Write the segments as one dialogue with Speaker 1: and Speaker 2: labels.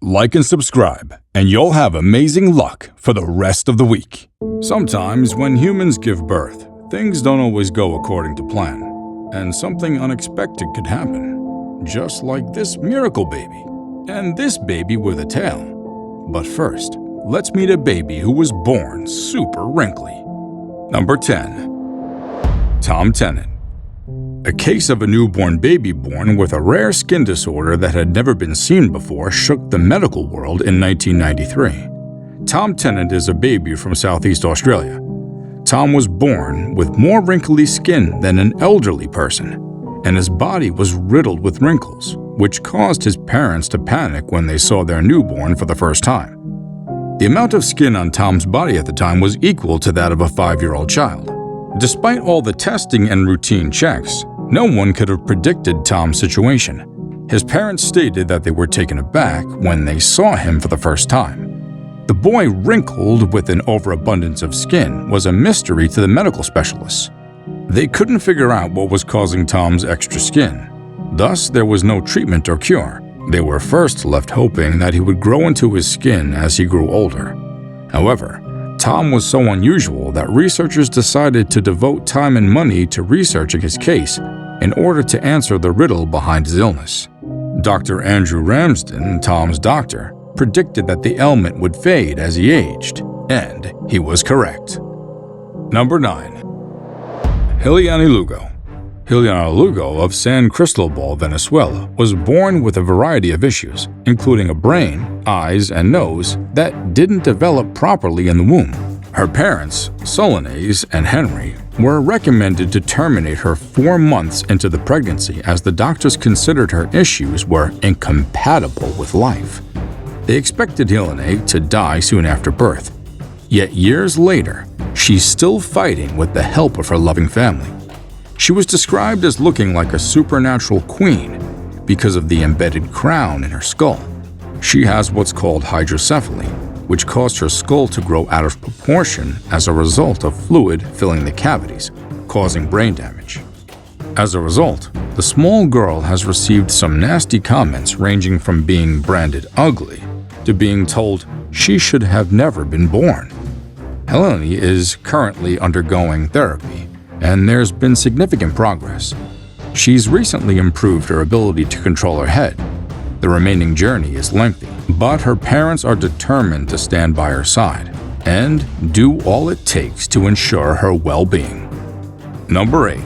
Speaker 1: like and subscribe, and you'll have amazing luck for the rest of the week. Sometimes when humans give birth, things don't always go according to plan, and something unexpected could happen, just like this miracle baby, and this baby with a tail. But first, let's meet a baby who was born super wrinkly. Number 10. Tom Tennant. A case of a newborn baby born with a rare skin disorder that had never been seen before shook the medical world in 1993. Tom Tennant is a baby from Southeast Australia. Tom was born with more wrinkly skin than an elderly person, and his body was riddled with wrinkles, which caused his parents to panic when they saw their newborn for the first time. The amount of skin on Tom's body at the time was equal to that of a 5-year-old child. Despite all the testing and routine checks, no one could have predicted Tom's situation. His parents stated that they were taken aback when they saw him for the first time. The boy wrinkled with an overabundance of skin was a mystery to the medical specialists. They couldn't figure out what was causing Tom's extra skin. Thus, there was no treatment or cure. They were first left hoping that he would grow into his skin as he grew older. However, Tom was so unusual that researchers decided to devote time and money to researching his case in order to answer the riddle behind his illness. Dr. Andrew Ramsden, Tom's doctor, predicted that the ailment would fade as he aged, and he was correct. Number 9. Heliana Lugo. Heliana Lugo of San Cristobal, Venezuela, was born with a variety of issues, including a brain, eyes, and nose that didn't develop properly in the womb. Her parents, Solanese and Henry, were recommended to terminate her 4 months into the pregnancy as the doctors considered her issues were incompatible with life. They expected Heliana to die soon after birth. Yet years later, she's still fighting with the help of her loving family. She was described as looking like a supernatural queen because of the embedded crown in her skull. She has what's called hydrocephaly, which caused her skull to grow out of proportion as a result of fluid filling the cavities, causing brain damage. As a result, the small girl has received some nasty comments ranging from being branded ugly to being told she should have never been born. Heliana is currently undergoing therapy, and there's been significant progress. She's recently improved her ability to control her head. The remaining journey is lengthy, but her parents are determined to stand by her side and do all it takes to ensure her well-being. Number 8.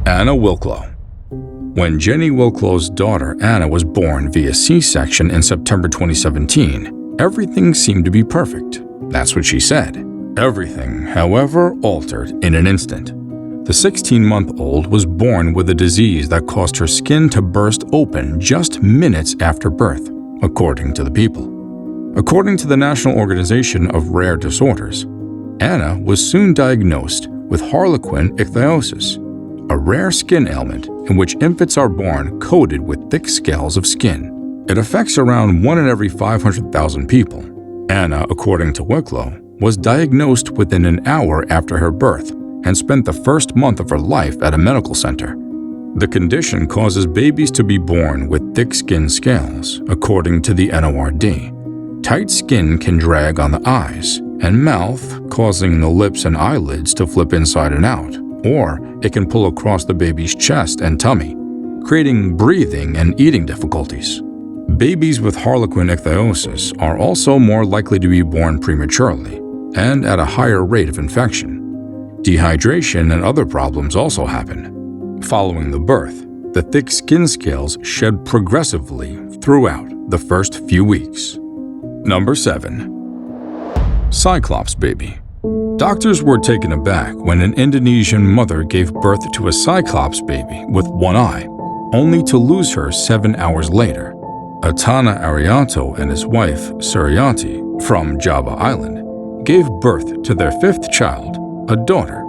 Speaker 1: Anna Wilklow. When Jenny Wilklow's daughter Anna was born via C-section in September 2017, everything seemed to be perfect. That's what she said. Everything, however, altered in an instant. The 16-month-old was born with a disease that caused her skin to burst open just minutes after birth, according to the people. According to the National Organization of Rare Disorders, Anna was soon diagnosed with harlequin ichthyosis, a rare skin ailment in which infants are born coated with thick scales of skin. It affects around 1 in every 500,000 people. Anna, according to Wilklow, was diagnosed within an hour after her birth and spent the first month of her life at a medical center. The condition causes babies to be born with thick skin scales, according to the NORD. Tight skin can drag on the eyes and mouth, causing the lips and eyelids to flip inside and out, or it can pull across the baby's chest and tummy, creating breathing and eating difficulties. Babies with harlequin ichthyosis are also more likely to be born prematurely and at a higher rate of infection. Dehydration and other problems also happen. Following the birth, the thick skin scales shed progressively throughout the first few weeks. Number 7. Cyclops baby. Doctors were taken aback when an Indonesian mother gave birth to a cyclops baby with one eye, only to lose her 7 hours later. Atana Arianto and his wife, Suryati, from Java Island, gave birth to their 5th child, a daughter,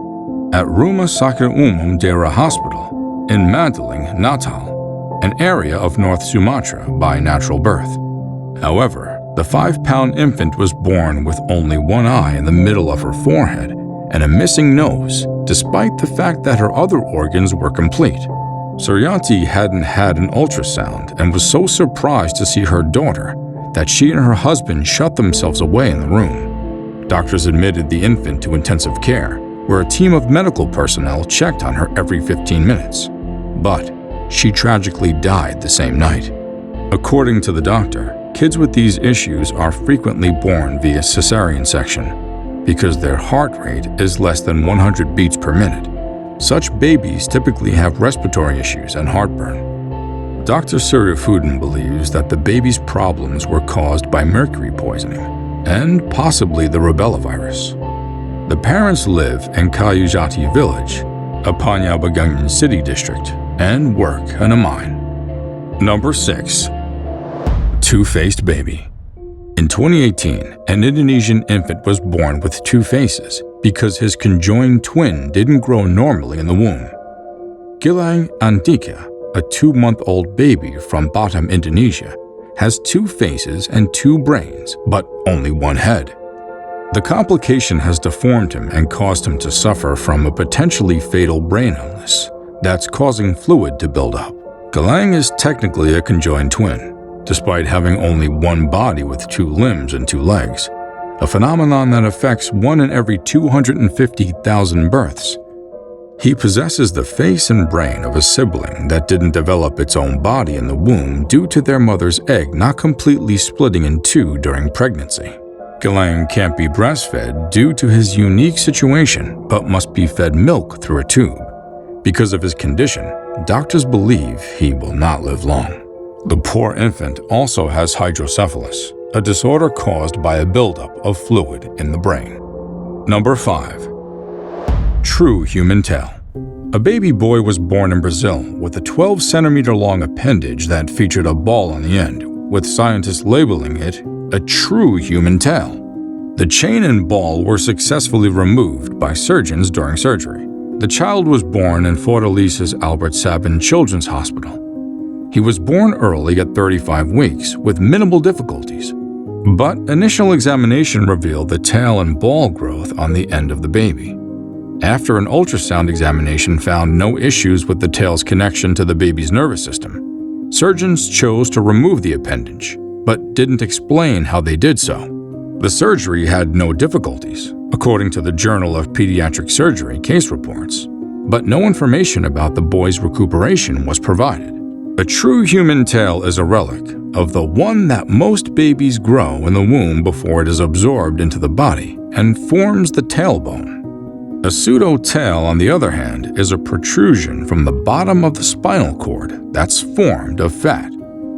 Speaker 1: at Rumah Sakit Umum Daerah Hospital in Magelang, Natal, an area of North Sumatra, by natural birth. However, the 5-pound infant was born with only one eye in the middle of her forehead and a missing nose, despite the fact that her other organs were complete. Suryanti hadn't had an ultrasound and was so surprised to see her daughter that she and her husband shut themselves away in the room. Doctors admitted the infant to intensive care, where a team of medical personnel checked on her every 15 minutes. But she tragically died the same night. According to the doctor, kids with these issues are frequently born via cesarean section because their heart rate is less than 100 beats per minute. Such babies typically have respiratory issues and heartburn. Dr. Suryafudan believes that the baby's problems were caused by mercury poisoning and possibly the rubella virus. The parents live in Kayujati village, a Panyabagangan city district, and work in a mine. Number 6. Two-faced baby. In 2018, an Indonesian infant was born with two faces because his conjoined twin didn't grow normally in the womb. Gilang Antika, a 2-month-old baby from Batam, Indonesia, has two faces and two brains, but only one head. The complication has deformed him and caused him to suffer from a potentially fatal brain illness that's causing fluid to build up. Gilang is technically a conjoined twin, despite having only one body with two limbs and two legs, a phenomenon that affects 1 in every 250,000 births. He possesses the face and brain of a sibling that didn't develop its own body in the womb due to their mother's egg not completely splitting in two during pregnancy. Gilang can't be breastfed due to his unique situation, but must be fed milk through a tube. Because of his condition, doctors believe he will not live long. The poor infant also has hydrocephalus, a disorder caused by a buildup of fluid in the brain. Number 5. True human tail. A baby boy was born in Brazil with a 12-centimeter-long appendage that featured a ball on the end, with scientists labeling it a true human tail. The chain and ball were successfully removed by surgeons during surgery. The child was born in Fortaleza's Albert Sabin Children's Hospital. He was born early at 35 weeks with minimal difficulties, but initial examination revealed the tail and ball growth on the end of the baby. After an ultrasound examination found no issues with the tail's connection to the baby's nervous system, surgeons chose to remove the appendage, but didn't explain how they did so. The surgery had no difficulties, according to the Journal of Pediatric Surgery case reports, but no information about the boy's recuperation was provided. A true human tail is a relic of the one that most babies grow in the womb before it is absorbed into the body and forms the tailbone. A pseudo-tail, on the other hand, is a protrusion from the bottom of the spinal cord that's formed of fat,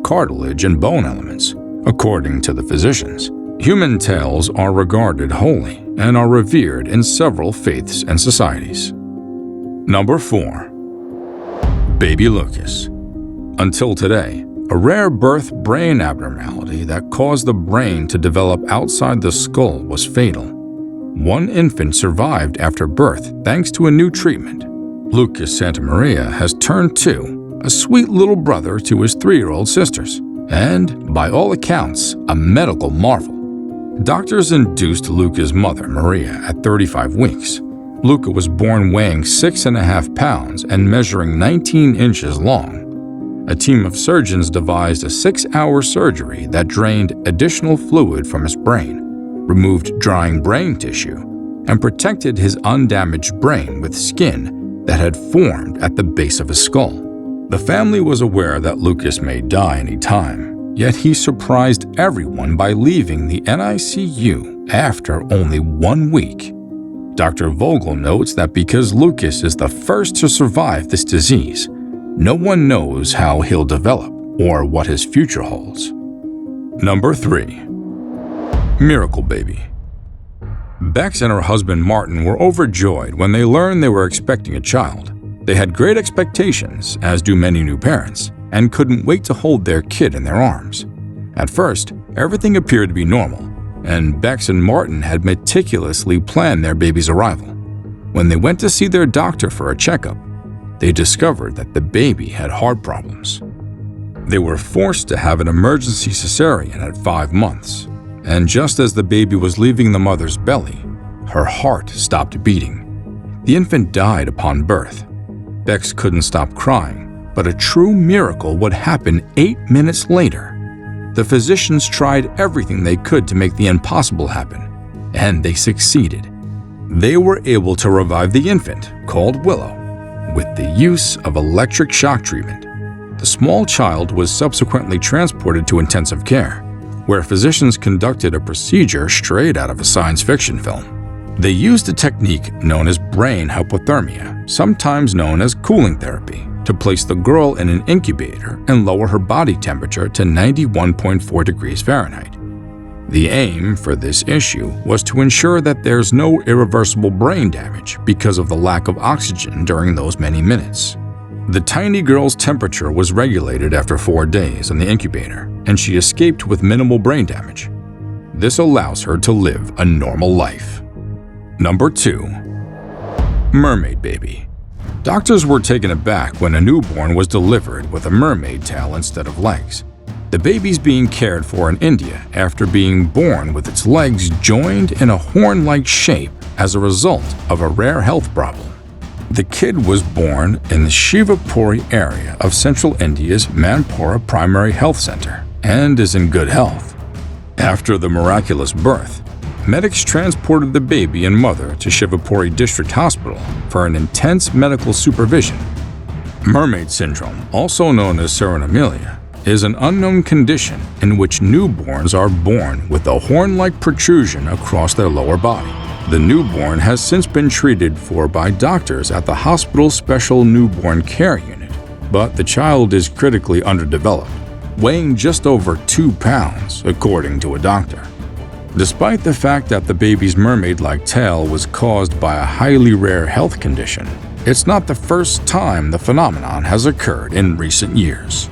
Speaker 1: cartilage, and bone elements, according to the physicians. Human tails are regarded holy and are revered in several faiths and societies. Number 4. Baby Lucas. Until today, a rare birth brain abnormality that caused the brain to develop outside the skull was fatal. One infant survived after birth thanks to a new treatment. Lucas Santamaria has turned 2, a sweet little brother to his 3-year-old sisters, and, by all accounts, a medical marvel. Doctors induced Luca's mother, Maria, at 35 weeks. Luca was born weighing 6.5 pounds and measuring 19 inches long. A team of surgeons devised a 6-hour surgery that drained additional fluid from his brain, removed drying brain tissue, and protected his undamaged brain with skin that had formed at the base of his skull. The family was aware that Lucas may die any time, yet he surprised everyone by leaving the NICU after only 1 week. Dr. Vogel notes that because Lucas is the first to survive this disease, no one knows how he'll develop or what his future holds. Number 3. Miracle Baby. Bex and her husband Martin were overjoyed when they learned they were expecting a child. They had great expectations, as do many new parents, and couldn't wait to hold their kid in their arms. At first, everything appeared to be normal, and Bex and Martin had meticulously planned their baby's arrival. When they went to see their doctor for a checkup, they discovered that the baby had heart problems. They were forced to have an emergency cesarean at 5 months, and just as the baby was leaving the mother's belly, her heart stopped beating. The infant died upon birth. Bex couldn't stop crying, But a true miracle would happen 8 minutes later. The physicians tried everything they could to make the impossible happen, and they succeeded. They were able to revive the infant, called Willow, with the use of electric shock treatment. The small child was subsequently transported to intensive care, where physicians conducted a procedure straight out of a science fiction film. They used a technique known as brain hypothermia, sometimes known as cooling therapy, to place the girl in an incubator and lower her body temperature to 91.4 degrees Fahrenheit. The aim for this issue was to ensure that there's no irreversible brain damage because of the lack of oxygen during those many minutes. The tiny girl's temperature was regulated after 4 days in the incubator, and she escaped with minimal brain damage. This allows her to live a normal life. Number 2. Mermaid baby. Doctors were taken aback when a newborn was delivered with a mermaid tail instead of legs. The baby's being cared for in India after being born with its legs joined in a horn-like shape as a result of a rare health problem. The kid was born in the Shivapuri area of central India's Manpura Primary Health Center and is in good health. After the miraculous birth, medics transported the baby and mother to Shivapuri District Hospital for an intense medical supervision. Mermaid syndrome, also known as seronemelia, is an unknown condition in which newborns are born with a horn-like protrusion across their lower body. The newborn has since been treated for by doctors at the hospital's special newborn care unit, but the child is critically underdeveloped, weighing just over 2 pounds, according to a doctor. Despite the fact that the baby's mermaid-like tail was caused by a highly rare health condition, it's not the first time the phenomenon has occurred in recent years.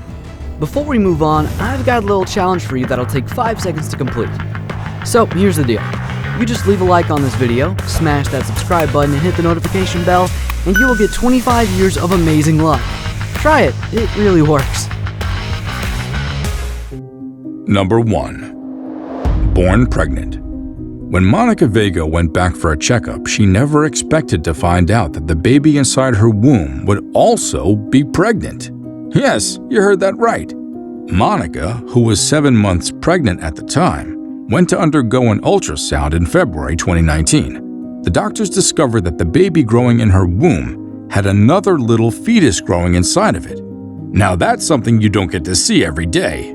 Speaker 2: Before we move on, I've got a little challenge for you that'll take 5 seconds to complete. So here's the deal. You just leave a like on this video, smash that subscribe button and hit the notification bell, and you will get 25 years of amazing luck. Try it really works.
Speaker 1: Number 1. Born pregnant. When Monica Vega went back for a checkup, she never expected to find out that the baby inside her womb would also be pregnant. Yes, you heard that right. Monica, who was 7 months pregnant at the time, went to undergo an ultrasound in February 2019. The doctors discovered that the baby growing in her womb had another little fetus growing inside of it. Now that's something you don't get to see every day.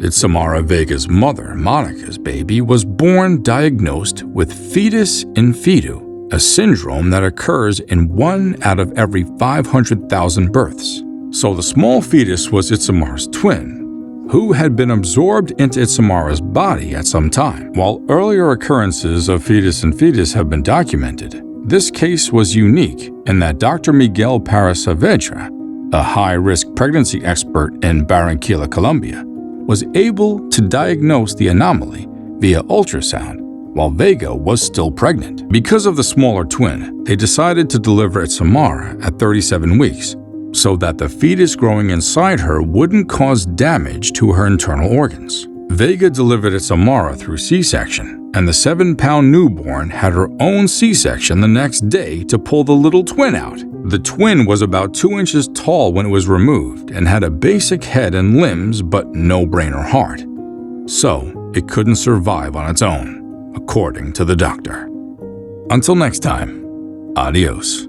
Speaker 1: Samara Vega's mother, Monica's baby, was born diagnosed with fetus in fetu, a syndrome that occurs in 1 out of every 500,000 births. So the small fetus was Samara's twin, who had been absorbed into Samara's body at some time. While earlier occurrences of fetus in fetus have been documented, this case was unique in that Dr. Miguel Parra Saavedra, a high-risk pregnancy expert in Barranquilla, Colombia, was able to diagnose the anomaly via ultrasound while Vega was still pregnant. Because of the smaller twin, they decided to deliver Samara at 37 weeks so that the fetus growing inside her wouldn't cause damage to her internal organs. Vega delivered Samara through C-section, and the 7-pound newborn had her own C-section the next day to pull the little twin out. The twin was about 2 inches tall when it was removed and had a basic head and limbs but no brain or heart. So, it couldn't survive on its own, according to the doctor. Until next time, adios.